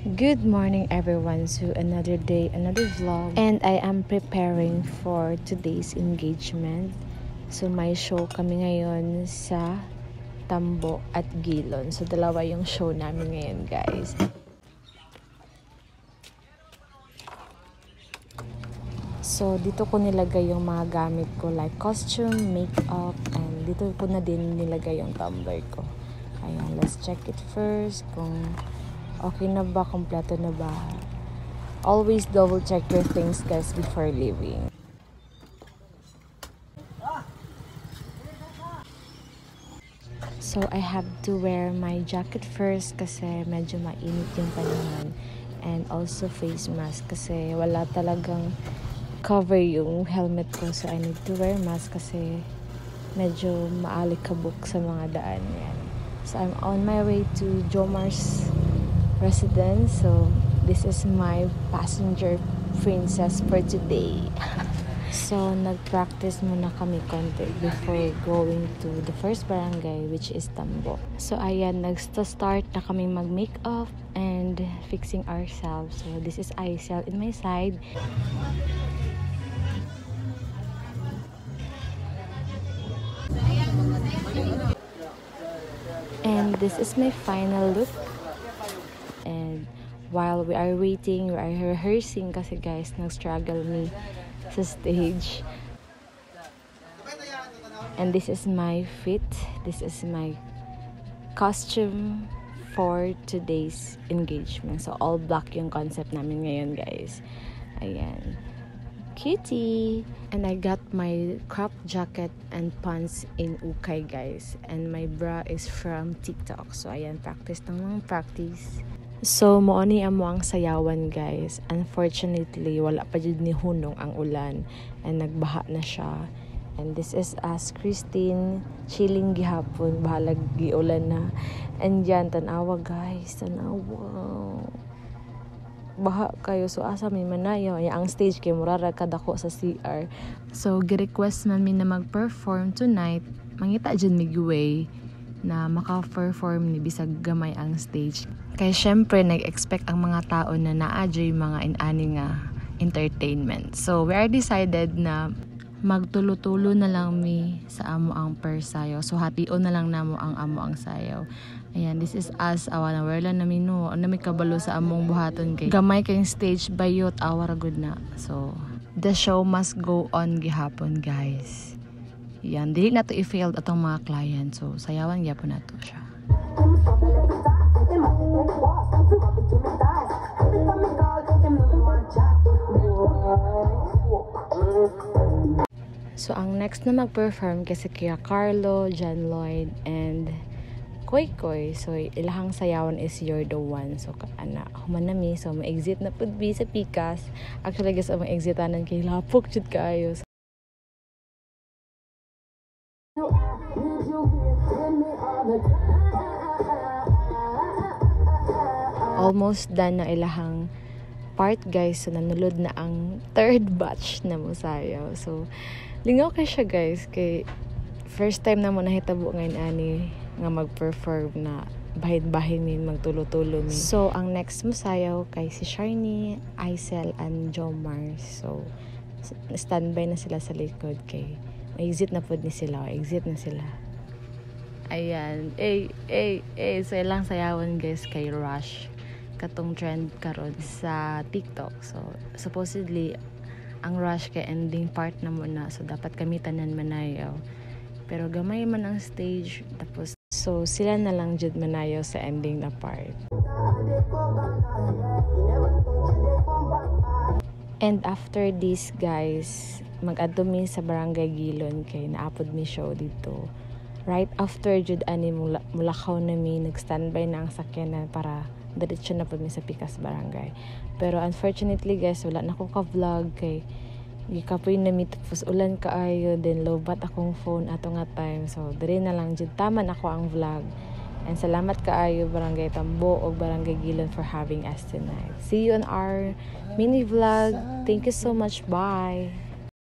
Good morning everyone, so another day, another vlog, and I am preparing for today's engagement. So may show kami ngayon sa Tambo at Gilon. So dalawa yung show namin ngayon, guys. So dito ko nilagay yung mga gamit ko like costume, makeup, and dito ko na din nilagay yung tumbler ko. Ayan, let's check it first kung okay na ba, kompleto na ba. Always double check your things, guys, before leaving. So I have to wear my jacket first kasi medyo mainit yung panahon, and also face mask kasi wala talagang cover yung helmet ko, so I need to wear mask kasi medyo maalikabok sa mga daan yan. So I'm on my way to Jomar's residence, so this is my passenger princess for today. So nag-practice muna kami konti before going to the first barangay, which is Tambo. So ayan, nag-start na kami mag-makeup and fixing ourselves. So this is Aisel in my side. And this is my final look. And while we are waiting, we are rehearsing kasi guys, nag-struggle me sa stage. And this is my fit. This is my costume for today's engagement. So all black yung concept namin ngayon, guys. Ayan. Cutie! And I got my crop jacket and pants in Ukay, guys. And my bra is from TikTok. So ayan, practice ng mga practice. So mooni amo ang sayawan, guys. Unfortunately, wala pa jud ni hunong ang ulan and nagbaha na siya. And this is as Christine chilling gihapon, bahalag giulan na. And yan, tanawa, guys, tanawa. Baha kayo, so asa may manayo ang stage kay murara kadako sa CR. So gi-request man mi na mag-perform tonight, mangita jud mi giveaway na maka-perform ni bisag gamay ang stage. Kaya syempre nag-expect ang mga tao na naa-joy mga inani nga entertainment. So we are decided na magtulo-tulo na lang mi sa amo ang per sayaw. So hation na lang namo ang amo ang sayaw. Ayan, this is us. Awa na wala na mino. Ano may kabalo sa among buhaton kay gamay kayong stage bayot awara good na. So the show must go on gihapon, guys. Yan, dili na to i-failed atong mga client. So sayawan gyapon na to siya. So ang next na mag-perform kasi kaya Carlo, John Lloyd, and Koy Koy. So ilahang sayawan is You're the One. So ana human nami, so ma-exit na pud bi sa Pikas. Actually guys, ang exitanan kay lapok jud kaayo. Almost done na ilahang part, guys. So nanulod na ang third batch na mo sayaw. So lingaw kay siya, guys, kay first time na mo nahitabo ngayon ani nga mag-perform na bahid-bahid min magtulo-tulo min. So ang next mo sayaw kay si Shiny, Aisel, and Jomar. So standby na sila sa likod kay exit na pud ni sila, exit na sila. Ayan, so ilang sayawan, guys, kay Rush, katong trend karon sa TikTok. So supposedly ang Rush kay ending part na muna, so dapat kami tanan manayaw, pero gamay man ang stage, tapos so sila na lang jud manayaw sa ending na part. And after this, guys, mag-adto mi sa Barangay Gilon kay naapod mi show dito. Right after jud ani mulakaw na mi, nag-standby na ang sakyanan para diretso na pud mi sa Pikas Barangay. Pero unfortunately, guys, wala na ko ka-vlog kay gikapoy na mi, tapos ulan kaayo, then lowbat akong phone ato nga time. So diri na lang jud taman ako ang vlog. And salamat kaayo Barangay Tambo o Barangay Gilon for having us tonight. See you on our mini vlog. Thank you so much. Bye.